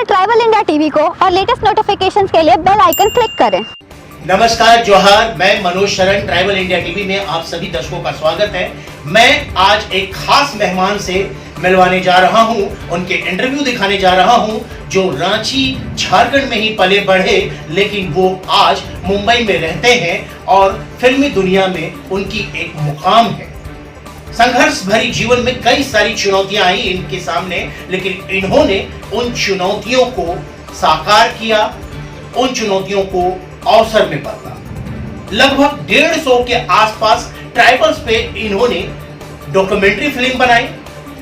करें tribal India TV को और लेटेस्ट नोटिफिकेशंस के लिए बेल आइकन क्लिक करें। नमस्कार, जोहार। मैं मनोज शरण, ट्राइबल इंडिया टीवी में आप सभी दर्शकों का स्वागत है। मैं आज एक खास मेहमान से मिलवाने जा रहा हूं, उनके इंटरव्यू दिखाने जा रहा हूं, जो रांची झारखंड में ही पले बढ़े, लेकिन वो आज मुंबई में रहते हैं और फिल्मी दुनिया में उनकी एक मुकाम है। संघर्ष भरी जीवन में कई सारी चुनौतियां आई इनके सामने, लेकिन इन्होंने उन चुनौतियों को साकार किया, उन चुनौतियों को अवसर में बदला। लगभग 150 के आसपास ट्राइबल्स पे इन्होंने डॉक्यूमेंट्री फिल्म बनाई,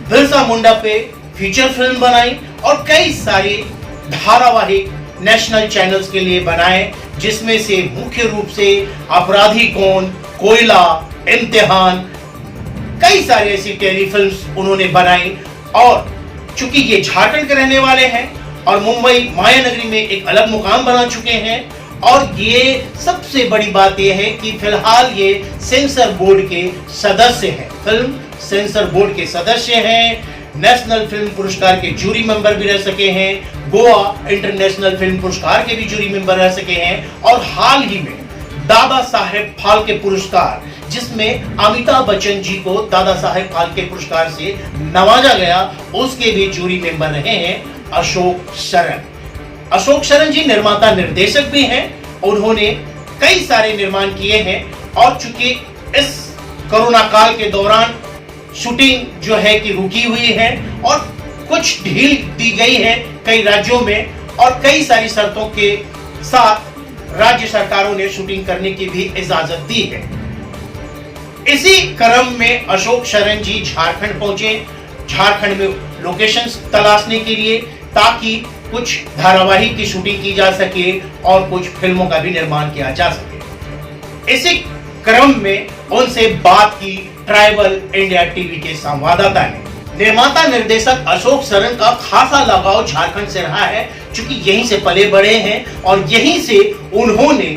Birsa Munda pay feature film बनाई और कई सारे धारावाहिक नेशनल चैनल्स के लिए बनाए, जिसमें से मुख्य रूप से अपराधी कौन, कोयला, इम्तिहान, कई सारी ऐसी टेलीफिल्म्स उन्होंने बनाई। और चूंकि ये झारखंड के रहने वाले हैं और मुंबई माया नगरी में एक अलग मुकाम बना चुके हैं, और ये सबसे बड़ी बात यह है कि फिलहाल ये सेंसर बोर्ड के सदस्य हैं, फिल्म सेंसर बोर्ड के सदस्य हैं, नेशनल फिल्म पुरस्कार के जूरी मेंबर भी रह सके हैं, गोवा इंटरनेशनल फिल्म पुरस्कार के भी जूरी मेंबर रह सके हैं, और हाल ही में दादा साहेब फाल्के पुरस्कार, जिसमें अमिताभ बच्चन जी को दादा साहेब फाल्के पुरस्कार से नवाजा गया, उसके भी जूरी मेंबर रहे हैं अशोक शरण। अशोक शरण जी निर्माता निर्देशक भी हैं, उन्होंने कई सारे निर्माण किए हैं। और चूंकि इस कोरोना काल के दौरान शूटिंग जो है कि रुकी हुई है और कुछ ढील दी गई है कई राज्यों में, और कई सारी शर्तों के साथ राज्य सरकारों ने शूटिंग करने की भी इजाजत दी है। इसी क्रम में अशोक शरण जी झारखंड पहुंचे, झारखंड में लोकेशंस तलाशने के लिए, ताकि कुछ धारावाहिक की शूटिंग की जा सके और कुछ फिल्मों का भी निर्माण किया जा सके। इसी क्रम में उनसे बात की ट्राइबल इंडिया टीवी के संवाददाता ने। निर्माता निर्देशक अशोक शरण का खासा लगाव झारखंड से रहा है, क्योंकि यहीं से पले बढ़े हैं और यहीं से उन्होंने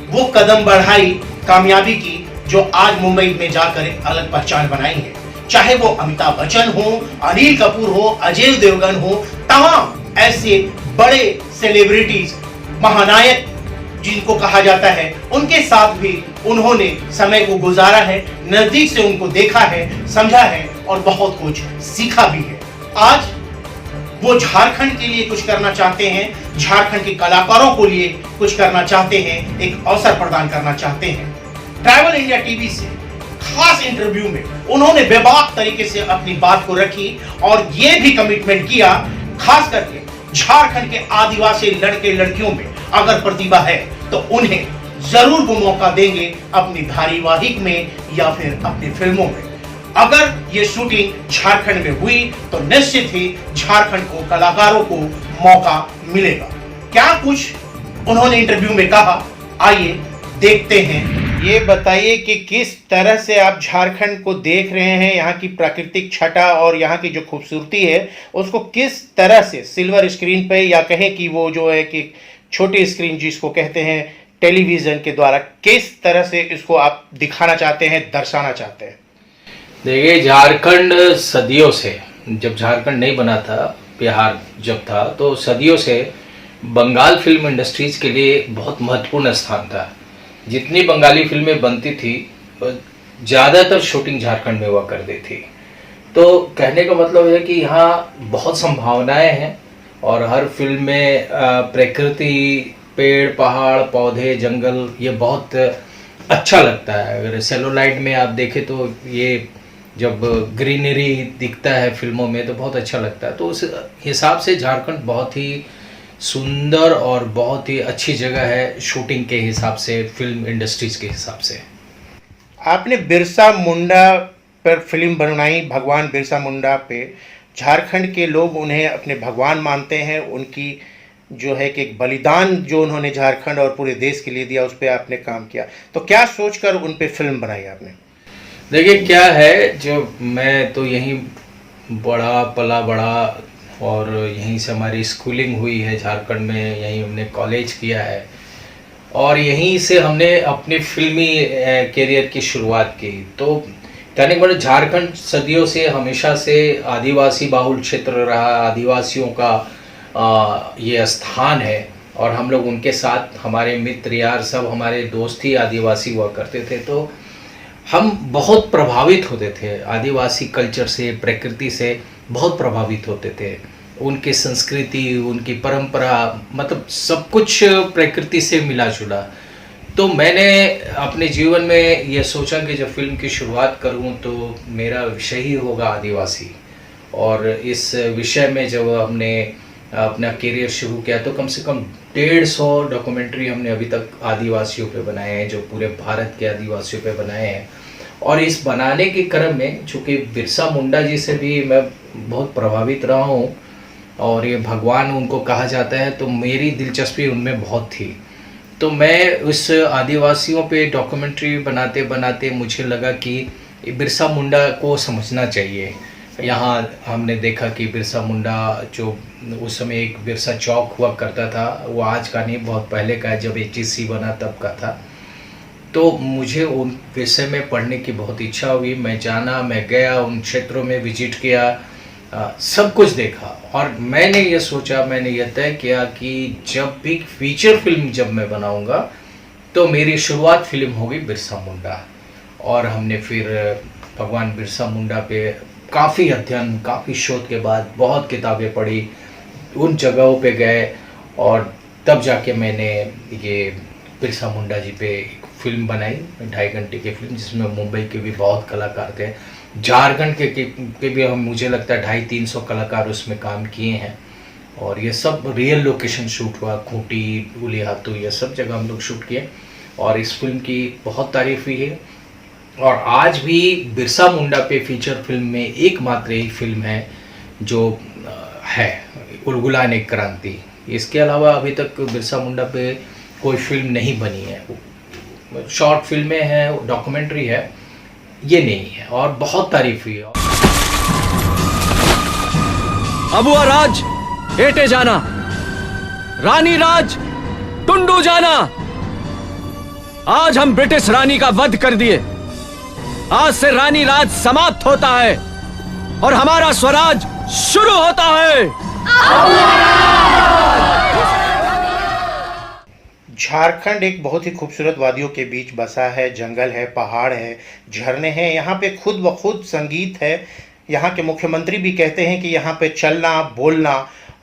वो कदम बढ़ाई, कामयाबी की, जो आज मुंबई में जाकर एक अलग पहचान बनाई है। चाहे वो अमिताभ बच्चन हो, अनिल कपूर हो, अजय देवगन हो, तमाम ऐसे बड़े सेलिब्रिटीज, महानायक जिनको कहा जाता है, उनके साथ भी उन्होंने समय को गुजारा है, नजदीक से उनको देखा है, समझा है और बहुत कुछ सीखा भी है। आज वो झारखंड के लिए कुछ करना चाहते हैं, झारखंड के कलाकारों को लिए कुछ करना चाहते हैं, एक अवसर प्रदान करना चाहते हैं। ट्राइबल इंडिया टीवी से खास इंटरव्यू में उन्होंने बेबाक तरीके से अपनी बात को रखी और ये भी कमिटमेंट किया, खास करके झारखंड के आदिवासी लड़के लड़कियों में अगर प्रतिभा है तो उन्हें जरूर वो मौका देंगे अपनी धारावाहिक में या फिर अपनी फिल्मों में। अगर ये शूटिंग झारखंड में हुई तो निश्चित ही झारखंड को, कलाकारों को मौका मिलेगा। क्या कुछ उन्होंने इंटरव्यू में कहा, आइए देखते हैं। ये बताइए कि किस तरह से आप झारखंड को देख रहे हैं, यहाँ की प्राकृतिक छटा और यहाँ की जो खूबसूरती है उसको किस तरह से सिल्वर स्क्रीन पे, या कहें कि वो जो है कि छोटी स्क्रीन जिसको कहते हैं टेलीविज़न के द्वारा, किस तरह से इसको आप दिखाना चाहते हैं, दर्शाना चाहते हैं? देखिए, झारखंड सदियों से, जब झारखंड नहीं बना था, बिहार जब था, तो सदियों से बंगाल फिल्म इंडस्ट्रीज के लिए बहुत महत्वपूर्ण स्थान था। जितनी बंगाली फिल्में बनती थी ज़्यादातर शूटिंग झारखंड में हुआ करती थी। तो कहने का मतलब है कि यहाँ बहुत संभावनाएं हैं और हर फिल्म में प्रकृति, पेड़, पहाड़, पौधे, जंगल, ये बहुत अच्छा लगता है। अगर सेलुलाइट में आप देखें तो ये जब ग्रीनरी दिखता है फिल्मों में तो बहुत अच्छा लगता है। तो उस हिसाब से झारखंड बहुत ही सुंदर और बहुत ही अच्छी जगह है शूटिंग के हिसाब से, फिल्म इंडस्ट्रीज के हिसाब से। आपने बिरसा मुंडा पर फिल्म बनाई, भगवान बिरसा मुंडा पे। झारखंड के लोग उन्हें अपने भगवान मानते हैं, उनकी जो है कि एक बलिदान जो उन्होंने झारखंड और पूरे देश के लिए दिया, उस पर आपने काम किया। तो क्या सोचकर उन पे फिल्म बनाई आपने? देखिए, क्या है, जो मैं तो यहीं बड़ा पला बड़ा और यहीं से हमारी स्कूलिंग हुई है झारखंड में, यहीं हमने कॉलेज किया है और यहीं से हमने अपने फिल्मी करियर की शुरुआत की। तो कहने के मतलब झारखंड सदियों से, हमेशा से आदिवासी बाहुल क्षेत्र रहा, आदिवासियों का ये स्थान है और हम लोग उनके साथ, हमारे मित्र यार सब हमारे दोस्त ही आदिवासी हुआ करते थे, तो हम बहुत प्रभावित होते थे आदिवासी कल्चर से, प्रकृति से बहुत प्रभावित होते थे। उनकी संस्कृति, उनकी परंपरा, मतलब सब कुछ प्रकृति से मिला जुला। तो मैंने अपने जीवन में ये सोचा कि जब फिल्म की शुरुआत करूं तो मेरा विषय ही होगा आदिवासी। और इस विषय में जब हमने अपना करियर शुरू किया तो कम से कम 150 डॉक्यूमेंट्री हमने अभी तक आदिवासियों पे बनाए हैं, जो पूरे भारत के आदिवासियों पे बनाए हैं। और इस बनाने के क्रम में चूँकि बिरसा मुंडा जी से भी मैं बहुत प्रभावित रहा हूँ और ये भगवान उनको कहा जाता है, तो मेरी दिलचस्पी उनमें बहुत थी। तो मैं उस आदिवासियों पे डॉक्यूमेंट्री बनाते बनाते मुझे लगा कि बिरसा मुंडा को समझना चाहिए। यहाँ हमने देखा कि बिरसा मुंडा जो उस समय एक बिरसा चौक हुआ करता था, वो आज का नहीं, बहुत पहले का है, जब HEC बना तब का था। तो मुझे उन विषय में पढ़ने की बहुत इच्छा हुई। मैं जाना, मैं गया, उन क्षेत्रों में विजिट किया, सब कुछ देखा और मैंने ये सोचा, मैंने ये तय किया कि जब भी फीचर फिल्म जब मैं बनाऊंगा तो मेरी शुरुआत फिल्म होगी बिरसा मुंडा। और हमने फिर भगवान बिरसा मुंडा पे काफ़ी अध्ययन, काफ़ी शोध के बाद बहुत किताबें पढ़ी, उन जगहों पे गए और तब जाके मैंने ये बिरसा मुंडा जी पे एक फिल्म बनाई, 2.5 घंटे की फिल्म, जिसमें मुंबई के भी बहुत कलाकार थे, झारखंड के भी हम, मुझे लगता है 250-300 कलाकार उसमें काम किए हैं। और ये सब रियल लोकेशन शूट हुआ, खूंटी, उलिहातू, ये सब जगह हम लोग शूट किए और इस फिल्म की बहुत तारीफ हुई है। और आज भी Birsa Munda pay feature film में एकमात्र यही फिल्म है जो है, उलगुलान एक क्रांति। इसके अलावा अभी तक बिरसा मुंडा पे कोई फिल्म नहीं बनी है। शॉर्ट फिल्में हैं, डॉक्यूमेंट्री है, ये नहीं है और बहुत तारीफ हुई है। अबुआ राज एटे जाना, रानी राज टुंडू जाना। आज हम ब्रिटिश रानी का वध कर दिए। आज से रानी राज समाप्त होता है और हमारा स्वराज शुरू होता है। झारखंड एक बहुत ही खूबसूरत वादियों के बीच बसा है, जंगल है, पहाड़ है, झरने हैं, यहाँ पे खुद ब खुद संगीत है। यहाँ के मुख्यमंत्री भी कहते हैं कि यहाँ पे चलना, बोलना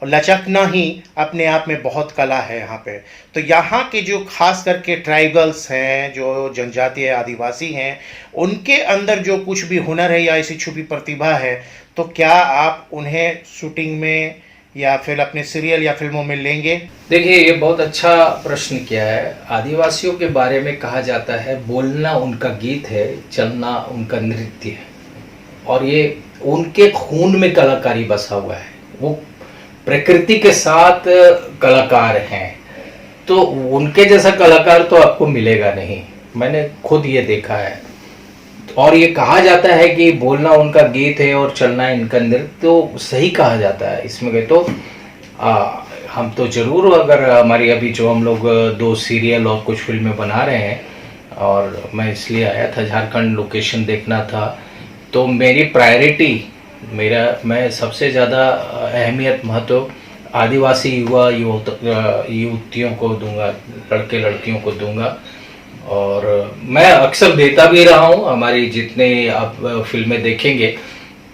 और लचकना ही अपने आप में बहुत कला है यहाँ पे। तो यहाँ के जो खास करके ट्राइबल्स हैं, जो जनजातीय आदिवासी हैं, उनके अंदर जो कुछ भी हुनर है या ऐसी छुपी प्रतिभा है, तो क्या आप उन्हें शूटिंग में या फिर अपने सीरियल या फिल्मों में लेंगे? देखिए, ये बहुत अच्छा प्रश्न किया है। आदिवासियों के बारे में कहा जाता है, बोलना उनका गीत है, चलना उनका नृत्य है और ये उनके खून में कलाकारी बसा हुआ है। वो प्रकृति के साथ कलाकार हैं, तो उनके जैसा कलाकार तो आपको मिलेगा नहीं। मैंने खुद ये देखा है। और ये कहा जाता है कि बोलना उनका गीत है और चलना इनका नृत्य, तो सही कहा जाता है। इसमें गए तो हम तो ज़रूर, अगर हमारी अभी जो हम लोग 2 सीरियल और कुछ फिल्में बना रहे हैं, और मैं इसलिए आया था, झारखंड लोकेशन देखना था, तो मेरी प्रायोरिटी, मैं सबसे ज़्यादा अहमियत, महत्व आदिवासी युवा युवतियों को दूंगा, लड़के लड़कियों को दूंगा। और मैं अक्सर देता भी रहा हूँ। हमारी जितने आप फिल्में देखेंगे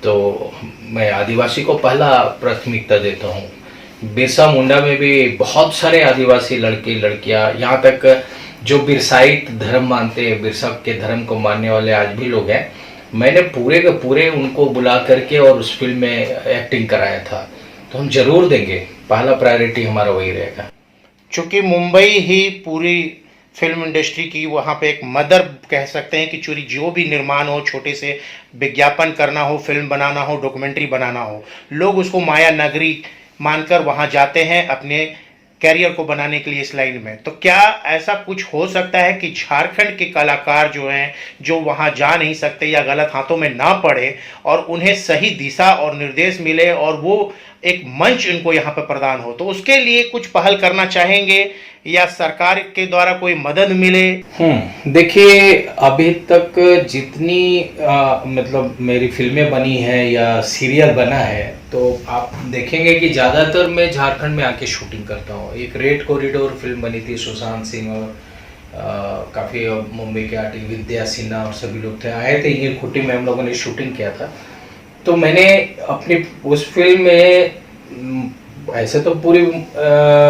तो मैं आदिवासी को पहला प्राथमिकता देता हूँ। बिरसा मुंडा में भी बहुत सारे आदिवासी लड़के लड़कियाँ, यहाँ तक जो बिरसाइट धर्म मानते हैं, बिरसा के धर्म को मानने वाले आज भी लोग हैं। मैंने पूरे के पूरे उनको बुला करके और उस फिल्म में एक्टिंग कराया था। तो हम जरूर देंगे, पहला प्रायोरिटी हमारा वही रहेगा। चूँकि मुंबई ही पूरी फिल्म इंडस्ट्री की वहाँ पे एक मदर कह सकते हैं कि चूरी जो भी निर्माण हो, छोटे से विज्ञापन करना हो, फिल्म बनाना हो, डॉक्यूमेंट्री बनाना हो, लोग उसको माया नगरी मानकर वहाँ जाते हैं अपने कैरियर को बनाने के लिए इस लाइन में। तो क्या ऐसा कुछ हो सकता है कि झारखंड के कलाकार जो हैं, जो वहाँ जा नहीं सकते या गलत हाथों में ना पड़े और उन्हें सही दिशा और निर्देश मिले और वो एक मंच उनको यहाँ पर प्रदान हो, तो उसके लिए कुछ पहल करना चाहेंगे या सरकार के द्वारा कोई मदद मिले? देखिए, अभी तक जितनी मतलब मेरी फिल्में बनी है या सीरियल बना है, तो आप देखेंगे कि ज़्यादातर मैं झारखंड में आके शूटिंग करता हूँ। एक रेड कॉरिडोर फिल्म बनी थी, सुशांत सिंह और काफ़ी मुंबई के आर्टिस्ट विद्या सिन्हा और सभी लोग थे, आए थे ये खुट्टी में, हम लोगों ने शूटिंग किया था। तो मैंने अपनी उस फिल्म में ऐसे तो पूरी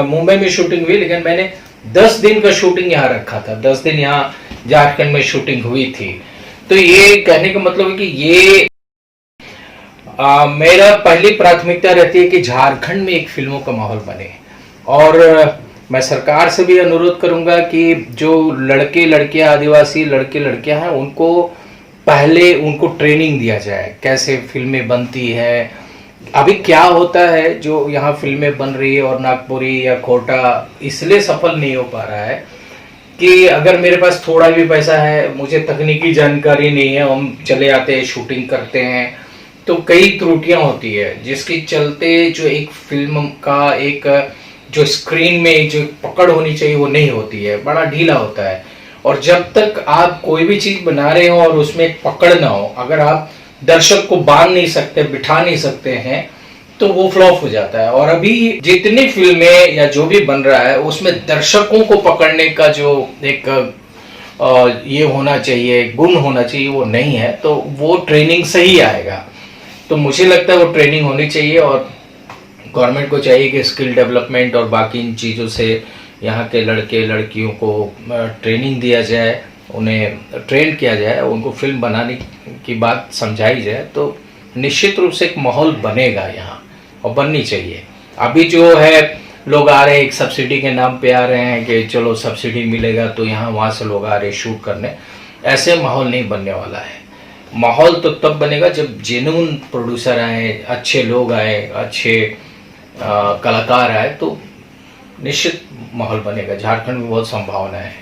मुंबई में शूटिंग हुई, लेकिन मैंने 10 दिन का शूटिंग यहाँ रखा था। 10 दिन यहाँ झारखंड में शूटिंग हुई थी। तो ये कहने का मतलब है कि ये मेरा पहली प्राथमिकता रहती है कि झारखंड में एक फिल्मों का माहौल बने। और मैं सरकार से भी अनुरोध करूंगा कि जो लड़के लड़कियां, आदिवासी लड़के लड़कियां हैं, उनको पहले उनको ट्रेनिंग दिया जाए, कैसे फिल्में बनती है। अभी क्या होता है, जो यहाँ फिल्में बन रही है और नागपुरी या खोटा इसलिए सफल नहीं हो पा रहा है कि अगर मेरे पास थोड़ा भी पैसा है, मुझे तकनीकी जानकारी नहीं है, हम चले आते हैं, शूटिंग करते हैं, तो कई त्रुटियां होती है, जिसके चलते जो एक फिल्म का एक जो स्क्रीन में जो पकड़ होनी चाहिए वो नहीं होती है, बड़ा ढीला होता है। और जब तक आप कोई भी चीज बना रहे हो और उसमें एक पकड़ ना हो, अगर आप दर्शक को बांध नहीं सकते, बिठा नहीं सकते हैं, तो वो फ्लॉप हो जाता है। और अभी जितनी फिल्में या जो भी बन रहा है, उसमें दर्शकों को पकड़ने का जो एक ये होना चाहिए, गुण होना चाहिए, वो नहीं है। तो वो ट्रेनिंग से ही आएगा। तो मुझे लगता है वो ट्रेनिंग होनी चाहिए और गवर्नमेंट को चाहिए कि स्किल डेवलपमेंट और बाकी इन चीज़ों से यहाँ के लड़के लड़कियों को ट्रेनिंग दिया जाए, उन्हें ट्रेन किया जाए, उनको फिल्म बनाने की बात समझाई जाए, तो निश्चित रूप से एक माहौल बनेगा यहाँ, और बननी चाहिए। अभी जो है लोग आ रहे हैं, एक सब्सिडी के नाम पे आ रहे हैं कि चलो सब्सिडी मिलेगा तो यहाँ वहाँ से लोग आ रहे हैं शूट करने। ऐसे माहौल नहीं बनने वाला है। माहौल तो तब बनेगा जब जेन्युइन प्रोड्यूसर आए, अच्छे लोग आए, अच्छे कलाकार आए, तो निश्चित माहौल बनेगा। झारखंड में बहुत संभावना है।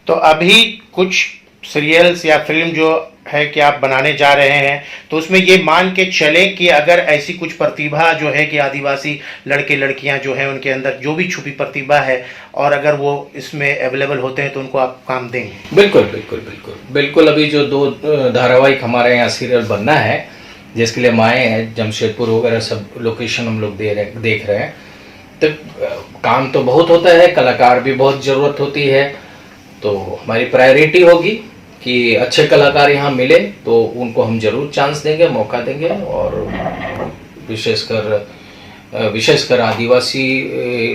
तो अभी कुछ सीरियल्स या फिल्म जो है कि आप बनाने जा रहे हैं, तो उसमें ये मान के चले कि अगर ऐसी कुछ प्रतिभा जो है कि आदिवासी लड़के लड़कियां जो है उनके अंदर जो भी छुपी प्रतिभा है, और अगर वो इसमें अवेलेबल होते हैं तो उनको आप काम देंगे? बिल्कुल बिल्कुल बिल्कुल बिल्कुल। अभी जो 2 धारावाहिक हमारे यहाँ सीरियल बनना है, जिसके लिए हम आए हैं, जमशेदपुर वगैरह सब लोकेशन हम लोग देख रहे हैं, तो काम तो बहुत होता है, कलाकार भी बहुत ज़रूरत होती है। तो हमारी प्रायोरिटी होगी कि अच्छे कलाकार यहाँ मिले तो उनको हम जरूर चांस देंगे, मौका देंगे। और विशेषकर आदिवासी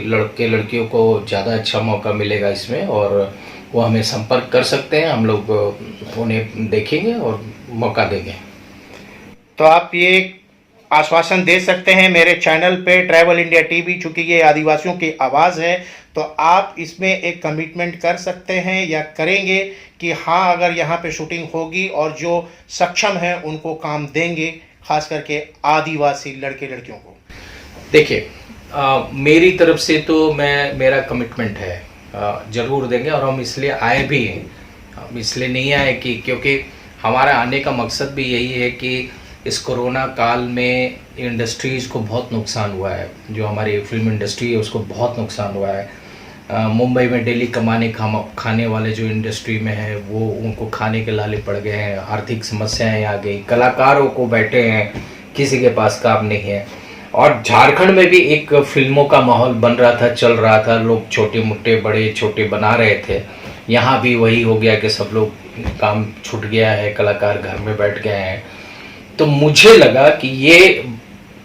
लड़के लड़कियों को ज़्यादा अच्छा मौका मिलेगा इसमें, और वो हमें संपर्क कर सकते हैं, हम लोग उन्हें देखेंगे और मौका देंगे। तो आप ये आश्वासन दे सकते हैं मेरे चैनल पे ट्राइबल इंडिया टीवी, चूँकि ये आदिवासियों की आवाज़ है, तो आप इसमें एक कमिटमेंट कर सकते हैं या करेंगे कि हाँ, अगर यहाँ पे शूटिंग होगी और जो सक्षम हैं उनको काम देंगे, खास करके आदिवासी लड़के लड़कियों को? देखिए, मेरी तरफ से तो मेरा कमिटमेंट है, ज़रूर देंगे। और हम इसलिए आए भी हैं, हम इसलिए नहीं आए कि क्योंकि हमारा आने का मकसद भी यही है कि इस कोरोना काल में इंडस्ट्रीज़ को बहुत नुकसान हुआ है, जो हमारी फिल्म इंडस्ट्री है उसको बहुत नुकसान हुआ है। मुंबई में डेली कमाने खाने वाले जो इंडस्ट्री में है, वो उनको खाने के लाले पड़ गए हैं, आर्थिक समस्याएं आ गई, कलाकारों को बैठे हैं, किसी के पास काम नहीं है। और झारखंड में भी एक फिल्मों का माहौल बन रहा था, चल रहा था, लोग छोटे मोटे बड़े छोटे बना रहे थे। यहाँ भी वही हो गया कि सब लोग, काम छूट गया है, कलाकार घर में बैठ गए हैं। तो मुझे लगा कि ये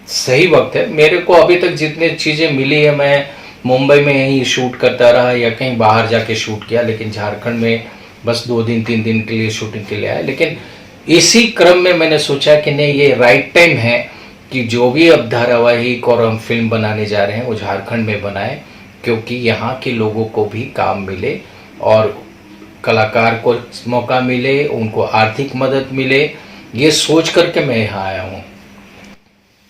सही वक्त है। मेरे को अभी तक जितनी चीज़ें मिली है, मैं मुंबई में यहीं शूट करता रहा या कहीं बाहर जाके शूट किया, लेकिन झारखंड में बस 2 दिन 3 दिन के लिए शूटिंग के लिए आया। लेकिन इसी क्रम में मैंने सोचा कि नहीं, ये राइट टाइम है कि जो भी अब धारावाहिक और हम फिल्म बनाने जा रहे हैं वो झारखंड में बनाएं, क्योंकि यहाँ के लोगों को भी काम मिले और कलाकार को मौका मिले, उनको आर्थिक मदद मिले। ये सोच करके मैं यहाँ आया हूँ।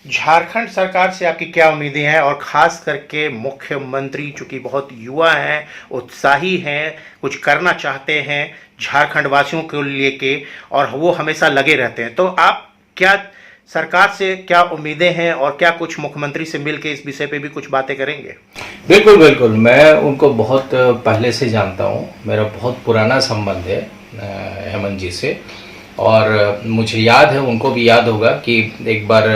झारखंड सरकार से आपकी क्या उम्मीदें हैं, और ख़ास करके मुख्यमंत्री चूँकि बहुत युवा हैं, उत्साही हैं, कुछ करना चाहते हैं झारखंड वासियों के लिए के, और वो हमेशा लगे रहते हैं, तो आप क्या सरकार से क्या उम्मीदें हैं और क्या कुछ मुख्यमंत्री से मिल के इस विषय पे भी कुछ बातें करेंगे? बिल्कुल बिल्कुल, मैं उनको बहुत पहले से जानता हूँ, मेरा बहुत पुराना संबंध है हेमंत जी से। और मुझे याद है, उनको भी याद होगा कि एक बार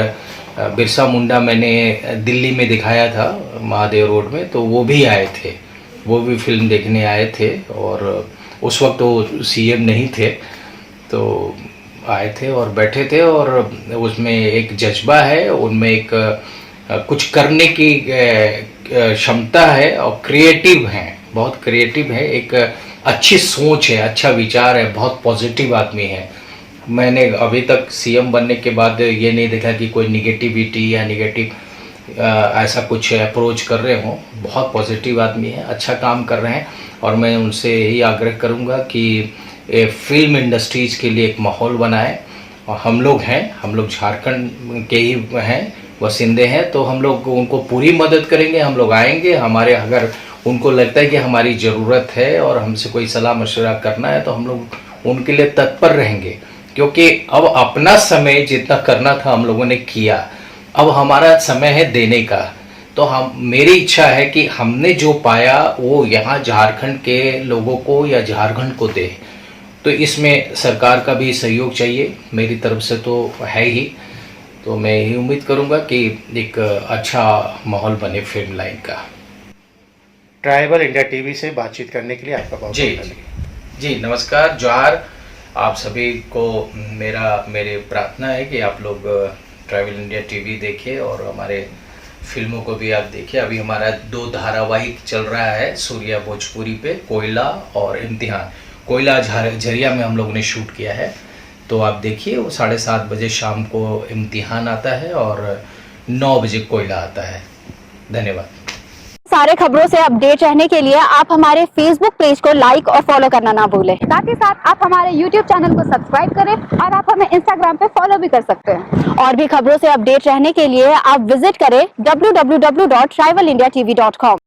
बिरसा मुंडा मैंने दिल्ली में दिखाया था महादेव रोड में, तो वो भी आए थे, वो भी फिल्म देखने आए थे। और उस वक्त वो सीएम नहीं थे, तो आए थे और बैठे थे। और उसमें एक जज्बा है, उनमें एक कुछ करने की क्षमता है और क्रिएटिव हैं, बहुत क्रिएटिव है, एक अच्छी सोच है, अच्छा विचार है, बहुत पॉजिटिव आदमी है। मैंने अभी तक सीएम बनने के बाद ये नहीं देखा कि कोई निगेटिविटी या निगेटिव ऐसा कुछ अप्रोच कर रहे हों। बहुत पॉजिटिव आदमी है, अच्छा काम कर रहे हैं। और मैं उनसे यही आग्रह करूँगा कि फिल्म इंडस्ट्रीज़ के लिए एक माहौल बनाए। और हम लोग झारखंड के ही हैं, वसिंदे हैं, तो हम लोग उनको पूरी मदद करेंगे। हम लोग आएंगे, हमारे अगर उनको लगता है कि हमारी ज़रूरत है और हमसे कोई सलाह मशवरा करना है तो हम लोग उनके लिए तत्पर रहेंगे। क्योंकि अब अपना समय जितना करना था हम लोगों ने किया, अब हमारा समय है देने का। तो मेरी इच्छा है कि हमने जो पाया वो यहाँ झारखंड के लोगों को या झारखंड को दे। तो इसमें सरकार का भी सहयोग चाहिए, मेरी तरफ से तो है ही। तो मैं यही उम्मीद करूँगा कि एक अच्छा माहौल बने फिल्म लाइन का। ट्राइबल इंडिया टीवी से बातचीत करने के लिए आपका बहुत जी जी नमस्कार, जोहार। आप सभी को मेरी प्रार्थना है कि आप लोग ट्राइबल इंडिया टीवी देखें और हमारे फिल्मों को भी आप देखिए। अभी हमारा 2 धारावाहिक चल रहा है सूर्या भोजपुरी पे, कोयला और इम्तिहान। कोयला झरिया में हम लोगों ने शूट किया है, तो आप देखिए। वो 7:30 बजे शाम को इम्तिहान आता है और 9 बजे कोयला आता है। धन्यवाद। सारे खबरों से अपडेट रहने के लिए आप हमारे फेसबुक पेज को लाइक और फॉलो करना ना भूलें। साथ ही साथ आप हमारे यूट्यूब चैनल को सब्सक्राइब करें और आप हमें इंस्टाग्राम पे फॉलो भी कर सकते हैं। और भी खबरों से अपडेट रहने के लिए आप विजिट करें www.tribalindiatv.com।